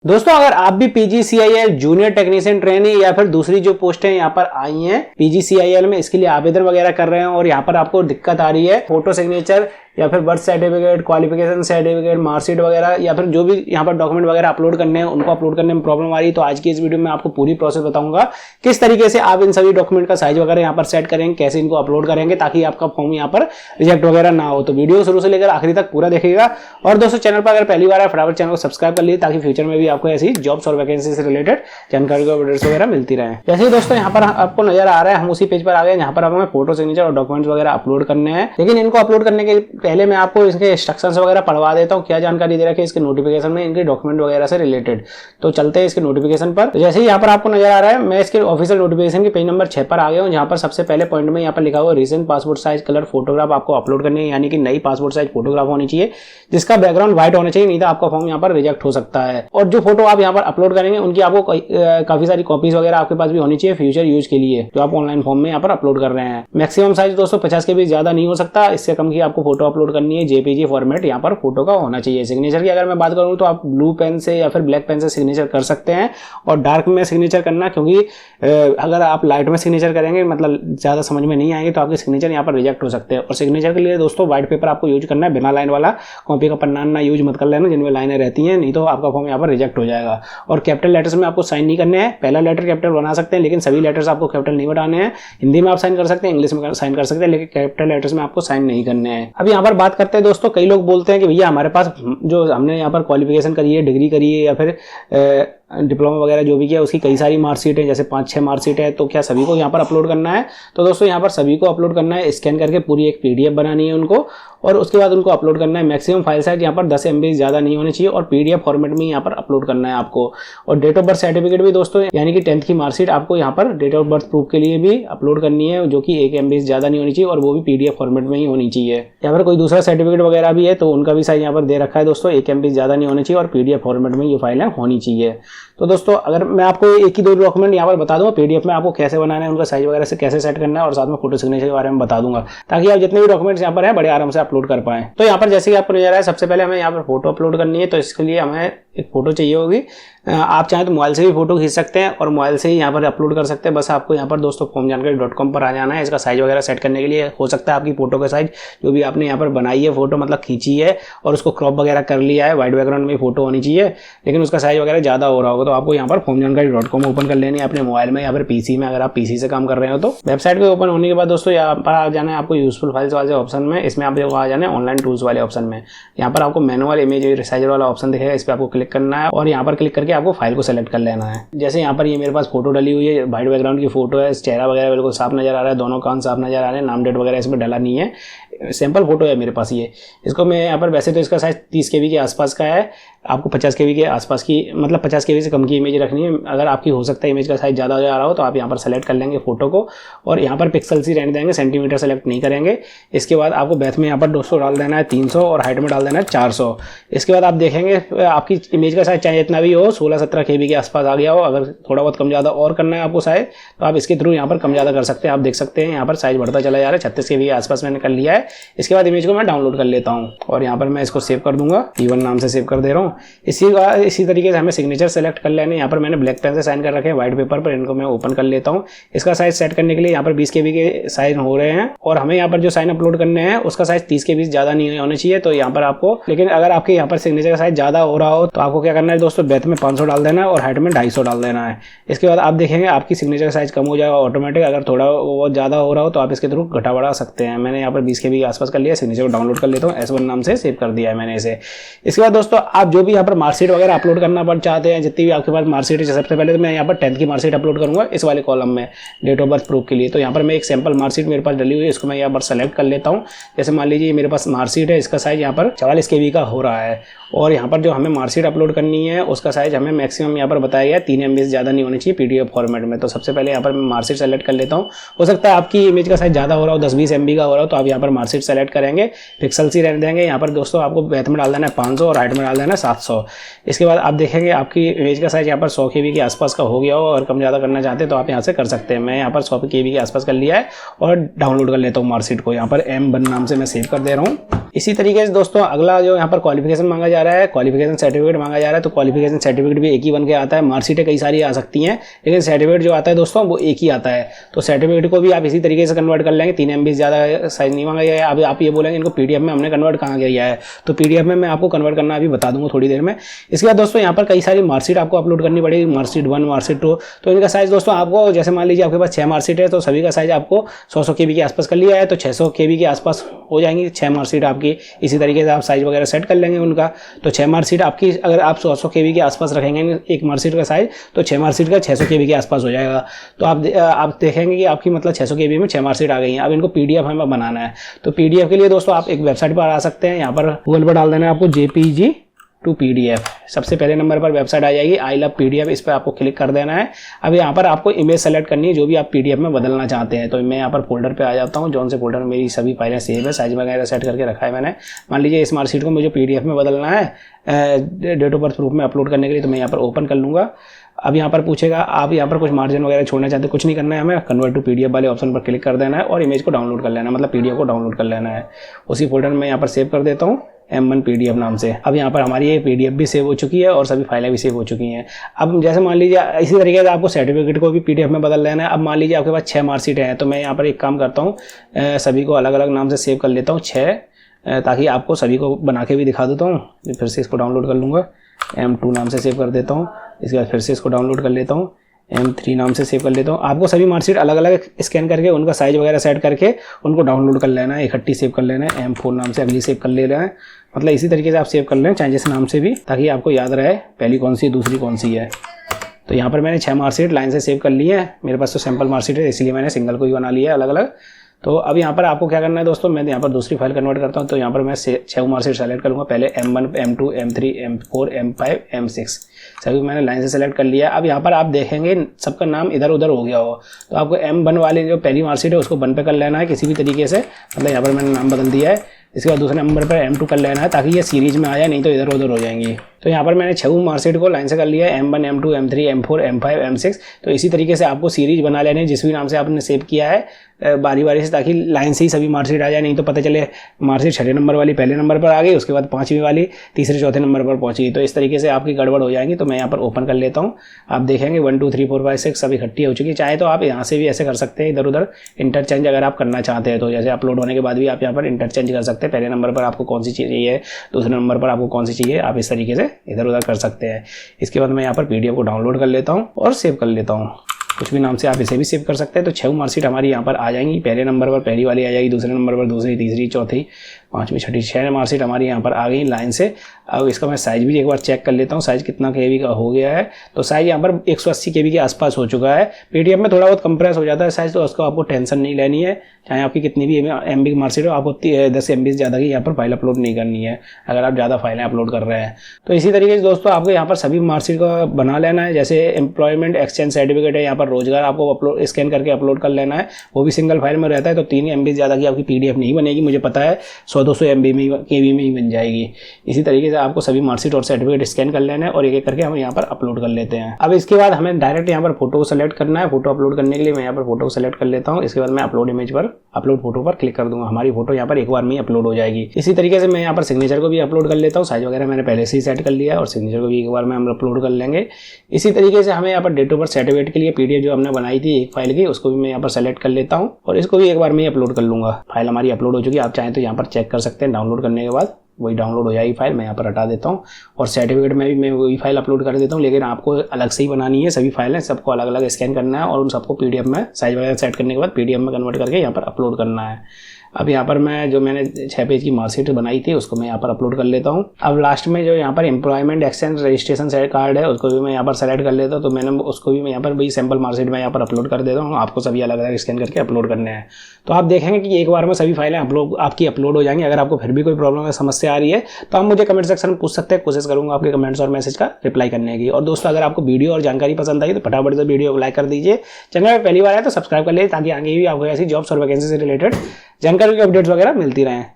दोस्तों अगर आप भी पीजीसीआईएल जूनियर टेक्नीशियन ट्रेनी या फिर दूसरी जो पोस्टें यहाँ पर आई हैं पीजीसीआईएल में, इसके लिए आवेदन वगैरह कर रहे हैं और यहाँ पर आपको दिक्कत आ रही है फोटो सिग्नेचर या फिर birth certificate, qualification certificate, marksheet वगैरह या फिर जो भी यहाँ पर डॉक्यूमेंट वगैरह अपलोड करने हैं उनको अपलोड करने में प्रॉब्लम आ रही है, तो आज की इस वीडियो में आपको पूरी प्रोसेस बताऊंगा किस तरीके से आप इन सभी डॉक्यूमेंट का साइज वगैरह यहाँ पर सेट करेंगे, कैसे इनको अपलोड करेंगे ताकि आपका फॉर्म यहाँ पर रिजेक्ट वगैरह ना हो। तो वीडियो शुरू से लेकर आखिरी तक पूरा देखिएगा। और दोस्तों चैनल पर अगर पहली बार है फटाफट चैनल को सब्सक्राइब कर लीजिए ताकि फ्यूचर में भी आपको ऐसी जॉब्स और वैकेंसी से रिलेटेड जानकारी को अपडेट्स वगैरह मिलती रहे। जैसे ही दोस्तों यहाँ पर आपको नजर आ रहा है, हम उसी पेज पर आ गए यहाँ पर हमें फोटो सिग्नेचर और डॉक्यूमेंट्स वगैरह अपलोड करने हैं। लेकिन इनको अपलोड करने के पहले मैं आपको इसके इंस्ट्रक्शंस वगैरह पढ़वा देता हूँ, क्या जानकारी दे रखी है इसके नोटिफिकेशन में इनके डॉक्यूमेंट वगैरह से रिलेटेड। तो चलते हैं इसके नोटिफिकेशन पर। तो जैसे ही यहाँ पर आपको नजर आ रहा है, मैं इसके ऑफिशियल नोटिफिकेशन के पेज नंबर 6 पर आ गया हूँ, जहाँ पर सबसे पहले पॉइंट में यहाँ पर लिखा हुआ recent passport size colour photograph आपको अपलोड करनी है, यानी कि नई पासपोर्ट साइज फोटोग्राफ होनी चाहिए जिसका बैकग्राउंड व्हाइट होना चाहिए, नहीं तो आपका फॉर्म यहाँ पर रिजेक्ट हो सकता है। और जो फोटो आप यहाँ पर अपलोड करेंगे उनकी आपको काफी सारी कॉपीज वगैरह आपके पास भी होनी चाहिए फ्यूचर यूज के लिए, जो आप ऑनलाइन फॉर्म में यहाँ पर अपलोड कर रहे हैं। मैक्सिमम साइज दोस्तों 50 के भी ज्यादा नहीं हो सकता, इससे कम की आपको फोटो अपलोड करनी है। जेपीजी फॉर्मेट यहाँ पर फोटो का होना चाहिए। सिग्नेचर की अगर मैं बात करूँ तो आप ब्लू पेन से या फिर ब्लैक पेन से सिग्नेचर कर सकते हैं और डार्क में सिग्नेचर करना, क्योंकि अगर आप लाइट में सिग्नेचर करेंगे मतलब ज्यादा समझ में नहीं आएंगे तो आपके सिग्नेचर यहाँ पर रिजेक्ट हो सकते हैं। और सिग्नेचर के लिए दोस्तों व्हाइट पेपर आपको यूज करना है, बिना लाइन वाला कॉपी का पन्ना ना यूज मत कर लेना जिनमें लाइनें रहती हैं, नहीं तो आपका फॉर्म यहाँ पर रिजेक्ट हो जाएगा। और कैपिटल लेटर्स में आपको साइन नहीं करने हैं। पहला लेटर कैपिटल बना सकते हैं लेकिन सभी लेटर्स आपको कैपिटल नहीं बनाने हैं। हिंदी में आप साइन कर सकते हैं, इंग्लिश में साइन कर सकते हैं, लेकिन कैपिटल लेटर्स में आपको साइन नहीं करने हैं। अब यहाँ पर बात करते हैं दोस्तों, कई लोग बोलते हैं कि भैया हमारे पास जो हमने यहाँ पर क्वालिफिकेशन करी है, डिग्री करी है या फिर डिप्लोमा वगैरह जो भी किया उसकी कई सारी मार्कशीट है, जैसे 5-6 मार्कशीट है, तो क्या सभी को यहाँ पर अपलोड करना है? तो दोस्तों यहाँ पर सभी को अपलोड करना है, स्कैन करके पूरी एक पीडीएफ बनानी है उनको और उसके बाद उनको अपलोड करना है। मैक्सिमम फाइल साइज यहाँ पर 10 MB ज्यादा नहीं होनी चाहिए और पीडीएफ फॉर्मेट में यहाँ पर अपलोड करना है आपको। और डेट ऑफ बर्थ सर्टिफिकेट भी दोस्तों यानी कि 10th की मार्कशीट आपको यहाँ पर डेट ऑफ बर्थ प्रूफ के लिए भी अपलोड करनी है, जो कि 1 MB ज्यादा नहीं होनी चाहिए और वो भी पीडीएफ फॉर्मेट में ही होनी चाहिए। यहाँ पर कोई दूसरा सर्टिफिकेट वगैरह भी है तो उनका भी साइज यहाँ पर दे रखा है दोस्तों, 1 MB ज्यादा नहीं होनी चाहिए और पीडीएफ फॉर्मेट में ये फाइलें होनी चाहिए। तो दोस्तों अगर मैं आपको एक ही 2 डॉक्यूमेंट यहाँ पर बता दूंगा पीडीएफ में आपको कैसे बनाना है, उनका साइज वगैरह से कैसे सेट करना है और साथ में फोटो सिग्नेचर के बारे में बता दूंगा ताकि आप जितने भी डॉक्यूमेंट्स यहाँ पर हैं बड़े आराम से अपलोड कर पाएं। तो यहाँ पर जैसे कि आपको नजर आ रहा है, सबसे पहले हमें यहाँ पर फोटो अपलोड करनी है, तो इसके लिए हमें एक फोटो चाहिए होगी। आप चाहें तो मोबाइल से भी फोटो खींच सकते हैं और मोबाइल से ही यहाँ पर अपलोड कर सकते हैं। बस आपको यहाँ पर दोस्तों formjankari.com पर आ जाना है। इसका साइज वगैरह सेट करने के लिए हो सकता है आपकी फोटो का साइज जो भी आपने यहाँ पर बनाई है फोटो मतलब खींची है और उसको क्रॉप वगैरह कर लिया है, व्हाइट बैकग्राउंड में फोटो होनी चाहिए, लेकिन उसका साइज वगैरह ज्यादा हो रहा होगा, तो आपको यहाँ पर formjankari.com ओपन कर लेनी है अपने मोबाइल में या फिर पीसी में। अगर आप पीसी से काम कर रहे हो तो वेबसाइट पे ओपन होने के बाद दोस्तों यहाँ पर आ जाना है आपको यूजफुल फाइल्स वाले ऑप्शन में। इसमें आप आ जाना है ऑनलाइन टूल्स वाले ऑप्शन में। यहाँ पर आपको मैनुअल इमेज साइजर वाला ऑप्शन दिखेगा, इस पर आपको क्लिक करना है और यहाँ पर क्लिक करके आपको फाइल को सेलेक्ट कर लेना है। जैसे यहाँ पर ये मेरे पास फोटो डली हुई है, व्हाइट बैकग्राउंड की फोटो है, चेहरा वगैरह बिल्कुल साफ नजर आ रहा है, दोनों कान साफ नजर आ रहे हैं, नाम डेट वगैरह इसमें डला नहीं है, सिंपल फोटो है मेरे पास ये। इसको मैं यहाँ पर वैसे तो इसका साइज 30 KB के आसपास का है, आपको 50 KB के आसपास की मतलब 50 KB से कम की इमेज रखनी है। अगर आपकी हो सकता है इमेज का साइज ज़्यादा आ रहा हो तो आप यहाँ पर सेलेक्ट कर लेंगे फोटो को और यहाँ पर पिक्सल्स ही रहने देंगे, सेंटीमीटर सेलेक्ट नहीं करेंगे। इसके बाद आपको बैथ में यहाँ पर 200 डाल देना है, 300 और हाइट में डाल देना है 400। इसके बाद आप देखेंगे आपकी इमेज का साइज चाहे जितना भी हो 16-17 KB के आसपास आ गया हो, अगर थोड़ा बहुत कम ज़्यादा और करना है आपको साइज तो आप इसके थ्रू यहाँ पर कम ज़्यादा कर सकते हैं। आप देख सकते हैं यहाँ पर साइज बढ़ता चला जा रहा है, 36 KB के आसपास मैंने कर लिया है। इसके बाद इमेज को मैं डाउनलोड कर लेता हूँ और यहाँ पर मैं इसको सेव कर दूंगा, E1 नाम से सेव कर दे रहा हूँ। इसी तरीके से हमें सिग्नेचर सेलेक्ट कर लेने। यहाँ पर मैंने ब्लैक पेन से साइन कर रखे हैं व्हाइट पेपर पर, इनको मैं ओपन कर लेता हूँ। इसका साइज सेट करने के लिए यहाँ पर 20 KB के साइन हो रहे हैं और हमें यहाँ पर जो साइन अपलोड करने हैं उसका साइज 30 KB ज्यादा नहीं होने चाहिए। तो यहाँ पर आपको, लेकिन अगर आपके यहाँ पर सिग्नेचर का साइज ज्यादा हो रहा हो तो आपको क्या करना है दोस्तों, बैथ में 500 डाल देना है और हाइट में 250 डाल देना है। इसके बाद आप देखेंगे आपकी सिग्नेचर का साइज कम हो जाएगा ऑटोमेटिक। अगर थोड़ा बहुत ज्यादा हो रहा हो तो आप इसके थ्रू घटा बढ़ा सकते हैं। मैंने यहाँ पर 20 KB के आसपास कर लिया, सिग्नेचर को डाउनलोड कर लेता हूँ, S1 नाम से सेव कर दिया है मैंने इसे। इसके बाद दोस्तों आप जो भी यहाँ पर मार्कशीट वगैरह अपलोड करना पड़ चाहते हैं, जितनी भी आपके पास मार्कशीट है, सबसे पहले तो मैं यहाँ पर 10th की मार्कशीट अपलोड करूंगा इस वाले कॉलम में डेट ऑफ बर्थ प्रूफ के लिए। तो यहाँ पर मैं एक सैंपल मार्कशीट मेरे पास डली हुई है, इसको मैं यहाँ पर सेलेक्ट कर लेता हूँ। जैसे मान लीजिए मेरे पास मार्कशीट है, इसका साइज यहाँ पर 44 KB का हो रहा है और यहाँ पर जो हमें मार्कशीट अपलोड करनी है उसका साइज हमें मैक्सिमम यहाँ पर बताया गया 3 MB से ज़्यादा नहीं होनी चाहिए पीडीएफ फॉर्मेट में। तो सबसे पहले यहाँ पर मैं मार्कशीट सेलेक्ट कर लेता हूँ। हो सकता है आपकी इमेज का साइज ज़्यादा हो रहा हो, 10-20 MB का हो रहा हो, तो आप यहाँ पर मार्कशीट सेलेक्ट करेंगे, पिक्सल्स ही रहने देंगे। यहाँ पर दोस्तों आपको बैथ में डाल देना है 500 और हाइट में डाल देना है 700। इसके बाद आप देखेंगे आपकी इमेज का साइज यहाँ पर 100 KB के आसपास का हो गया हो और कम ज़्यादा करना चाहते हैं तो आप यहाँ से कर सकते हैं। मैं यहाँ पर 100 KB के आसपास कर लिया है और डाउनलोड कर लेता हूँ मार्कशीट को। यहाँ पर M1 नाम से मैं सेव कर दे रहा हूँ। इसी तरीके से दोस्तों अगला जो यहाँ पर क्वालिफिकेशन मांगा जा रहा है, क्वालिफिकेशन सर्टिफिकेट मांगा जा रहा है। तो क्वालिफिकेशन सर्टिफिकेट भी एक ही बन के आता है। मार्कशीटें कई सारी आ सकती हैं, लेकिन सर्टिफिकेट जो आता है दोस्तों वो एक ही आता है। तो सर्टिफिकेट को भी आप इसी तरीके से कन्वर्ट कर लेंगे। 3 MB ज़्यादा साइज नहीं मांगा गया है। अब आप ये बोलेंगे इनको PDF में हमने कन्वर्ट कहाँ किया है, तो PDF में मैं आपको कन्वर्ट करना अभी बता दूंगा थोड़ी देर में। इसके बाद दोस्तों यहाँ पर कई सारी मार्कशीट आपको अपलोड करनी पड़ेगी, मार्कशीट 1, मार्कशीट 2। तो इनका साइज दोस्तों आपको, जैसे मान लीजिए आपके पास 6 मार्कशीट है, तो सभी का साइज आपको 100 KB के आसपास कर लिया है, तो 600 KB के आसपास हो जाएंगी 6 मार्कशीट आपकी। इसी तरीके से आप साइज वगैरह सेट कर लेंगे उनका। तो 6 मार्कशीट आपकी, अगर आप 100 KB के आसपास रखेंगे एक मार्कशीट का साइज, तो 6 मार्कशीट का 600 KB के आसपास हो जाएगा। तो आप देखेंगे कि आपकी मतलब 600 KB में 6 मार्कशीट आ गई हैं। अब इनको PDF हमें बनाना है। तो PDF के लिए दोस्तों आप एक वेबसाइट पर आ सकते हैं। यहाँ पर गूगल पर डाल देना है आपको JPG to PDF। सबसे पहले नंबर पर वेबसाइट आ जाएगी, आई लव PDF, इस पर आपको क्लिक कर देना है। अब यहाँ पर आपको इमेज सेलेक्ट करनी है जो भी आप PDF में बदलना चाहते हैं। तो मैं यहाँ पर फोल्डर पे आ जाता हूँ, जौन से फोल्डर में मेरी सभी फाइलें सेव है, साइज वगैरह सेट करके रखा है मैंने। मान लीजिए इस मार्कशीट को मुझे PDF में बदलना है डेट ऑफ बर्थ प्रूफ में अपलोड करने के लिए, तो मैं यहाँ पर ओपन कर लूँगा। अब यहाँ पर पूछेगा आप यहाँ पर कुछ मार्जिन वगैरह छोड़ना चाहते हैं, कुछ नहीं करना है हमें, कन्वर्ट टू PDF वाले ऑप्शन पर क्लिक कर देना है और इमेज को डाउनलोड कर लेना है, मतलब PDF को डाउनलोड कर लेना है। उसी फोल्डर में यहाँ पर सेव कर देता हूँ M1 PDF नाम से। अब यहाँ पर हमारी ये PDF भी सेव हो चुकी है और सभी फाइलें भी सेव हो चुकी हैं। अब जैसे मान लीजिए इसी तरीके से आपको सर्टिफिकेट को भी PDF में बदल लेना है। अब मान लीजिए आपके पास 6 मार्कशीट हैं, तो मैं यहाँ पर एक काम करता हूँ, सभी को अलग अलग नाम से सेव कर लेता हूँ 6, ताकि आपको सभी को बना के भी दिखा देता हूँ। फिर से इसको डाउनलोड कर लूँगा, M2 नाम से सेव कर देता हूँ। इसके बाद फिर से इसको डाउनलोड कर लेता हूँ, M3 नाम से सेव कर लेता हूँ। आपको सभी मार्कशीट अलग अलग स्कैन करके उनका साइज वगैरह सेट करके उनको डाउनलोड कर लेना है, इकट्ठी सेव कर लेना है। M4 नाम से अगली सेव कर लेना है। मतलब इसी तरीके से आप सेव कर लें चाहे जिस नाम से भी, ताकि आपको याद रहे पहली कौन सी है दूसरी कौन सी है। तो यहाँ पर मैंने 6 मार्कशीट लाइन से सेव कर ली है। मेरे पास तो सैम्पल मार्कशीट है, इसलिए मैंने सिंगल को ही बना लिया है अलग अलग। तो अब यहाँ पर आपको क्या करना है दोस्तों, मैं यहाँ पर दूसरी फाइल कन्वर्ट करता हूँ। तो यहाँ पर मैं 6 मार्कशीट सेलेक्ट करूँगा, पहले M1, M2, M3, M4, M5, M6 सभी मैंने लाइन से सेलेक्ट कर लिया। अब यहाँ पर आप देखेंगे सबका नाम इधर उधर हो गया हो, तो आपको M1 वाली जो पहली मार्कशीट है उसको 1 पे कर लेना है किसी भी तरीके से, मतलब यहाँ पर मैंने नाम बदल दिया है। इसके बाद दूसरे नंबर पर M2 कर लेना है ताकि ये सीरीज में आ जाए, नहीं तो इधर उधर हो जाएंगी। तो यहाँ पर मैंने 6 मार्कशीट को लाइन से कर लिया है, M1, M2, M3, M4, M5, M6। तो इसी तरीके से आपको सीरीज बना लेनी है जिस भी नाम से आपने सेव किया है बारी बारी से, ताकि लाइन से ही सभी मार्कशीट आ जाए। नहीं तो पता चले मार्कशीट 6 नंबर वाली पहले नंबर पर आ गई, उसके बाद 5वीं वाली तीसरे चौथे नंबर पर पहुंची, तो इस तरीके से आपकी गड़बड़ हो जाएगी। तो मैं यहाँ पर ओपन कर लेता हूँ। आप देखेंगे 1 2 3 4 5 6 सब इकट्ठी हो चुकी है। चाहे तो आप यहाँ से भी ऐसे कर सकते हैं, इधर उधर इंटरचेंज अगर आप करना चाहते हैं। तो जैसे अपलोड होने के बाद भी आप यहाँ पर इंटरचेंज कर सकते हैं, पहले नंबर पर आपको कौन सी चीज़ चाहिए, दूसरे नंबर पर आपको कौन सी चाहिए, आप इस तरीके से इधर उधर कर सकते हैं। इसके बाद मैं यहाँ पर PDF को डाउनलोड कर लेता हूँ और सेव कर लेता हूँ। कुछ भी नाम से आप इसे भी सेव कर सकते हैं। तो 6 मार्कशीट हमारी यहाँ पर आ जाएंगी, पहले नंबर पर पहली वाली आ जाएगी, दूसरे नंबर पर दूसरी, तीसरी, चौथी, 5वीं, 6वीं 6 मार्कशीट हमारी यहाँ पर आ गई लाइन से। अब इसका मैं साइज भी एक बार चेक कर लेता हूँ, साइज कितना KB का हो गया है। तो साइज यहाँ पर 180 KB के आसपास हो चुका है। PDF में थोड़ा बहुत कंप्रेस हो जाता है साइज, तो उसको आपको टेंशन नहीं लेनी है। चाहे आपकी कितनी भी MB की मार्कशीट हो, आपको 10 MB से ज़्यादा की यहाँ पर फाइल अपलोड नहीं करनी है अगर आप ज़्यादा फाइलें अपलोड कर रहे हैं। तो इसी तरीके से दोस्तों आपको यहाँ पर सभी मार्कशीट का बना लेना है। जैसे एम्प्लॉयमेंट एक्सचेंज सर्टिफिकेट है, यहाँ पर रोजगार आपको अपलोड स्कैन करके अपलोड कर लेना है, वो भी सिंगल फाइल में रहता है। तो 3 MB ज़्यादा की आपकी PDF नहीं बनेगी, मुझे पता है 100-200 MB में KB में ही बन जाएगी। इसी तरीके से आपको सभी मार्कशीट और सर्टिफिकेट स्कैन कर लेना है और एक एक करके हम यहाँ पर अपलोड कर लेते हैं। अब इसके बाद हमें डायरेक्ट यहाँ पर फोटो को सेलेक्ट करना है। फोटो अपलोड करने के लिए मैं यहाँ पर फोटो को सेलेक्ट कर लेता हूँ। इसके बाद मैं अपलोड इमेज पर, अपलोड फोटो पर क्लिक कर दूंगा। हमारी फोटो यहाँ पर एक बार में ही अपलोड हो जाएगी। इसी तरीके से मैं यहाँ पर सिग्नेचर को भी अपलोड कर लेता हूँ। साइज वगैरह मैंने पहले से ही सेट कर लिया है और सिग्नेचर को भी एक बार में हम अपलोड कर लेंगे। इसी तरीके से हमें यहाँ पर डेट ऑफ बर्थ सर्टिफिकेट के लिए PDF जो हमने बनाई थी एक फाइल की, उसको भी मैं यहाँ पर सेलेक्ट कर लेता हूँ और इसको भी एक बार में ही अपलोड कर लूंगा। फाइल हमारी अपलोड हो चुकी है। आप चाहें तो यहाँ पर चेक कर सकते हैं, डाउनलोड करने के बाद वही डाउनलोड हो जाएगी फाइल। मैं यहाँ पर हटा देता हूँ और सर्टिफिकेट में भी मैं वही फाइल अपलोड कर देता हूँ, लेकिन आपको अलग से ही बनानी है। सभी फाइलें सबको अलग अलग स्कैन करना है और उन सबको PDF में साइज वगैरह सेट करने के बाद PDF में कन्वर्ट करके यहाँ पर अपलोड करना है। अब यहाँ पर मैं जो मैंने 6 पेज की मार्कशीट बनाई थी उसको मैं यहाँ पर अपलोड कर लेता हूँ। अब लास्ट में जो यहाँ पर एम्प्लॉयमेंट एक्सचेंज रजिस्ट्रेशन कार्ड है उसको भी मैं यहाँ पर सेलेक्ट कर लेता हूँ। तो मैंने उसको भी मैं यहाँ पर वही सैम्पल मार्कशीट में यहाँ पर अपलोड कर देता हूँ। आपको सभी अलग अलग स्कैन करके अपलोड करने हैं। तो आप देखेंगे कि एक बार में सभी फाइलें आपकी अपलोड हो जाएंगी। अगर आपको फिर भी कोई प्रॉब्लम या समस्या आ रही है तो आप मुझे कमेंट सेक्शन में पूछ सकते हैं। कोशिश करूँगा आपके कमेंट्स और मैसेज का रिप्लाई करने की। और दोस्तों अगर आपको वीडियो और जानकारी पसंद आई तो फटाफट से वीडियो को लाइक कर दीजिए। चैनल में पहली बार आए तो सब्सक्राइब कर लीजिए ताकि आगे भी आपको ऐसी जॉब्स और वैकेंसी से रिलेटेड जानकारी के अपडेट्स वगैरह मिलती रहें।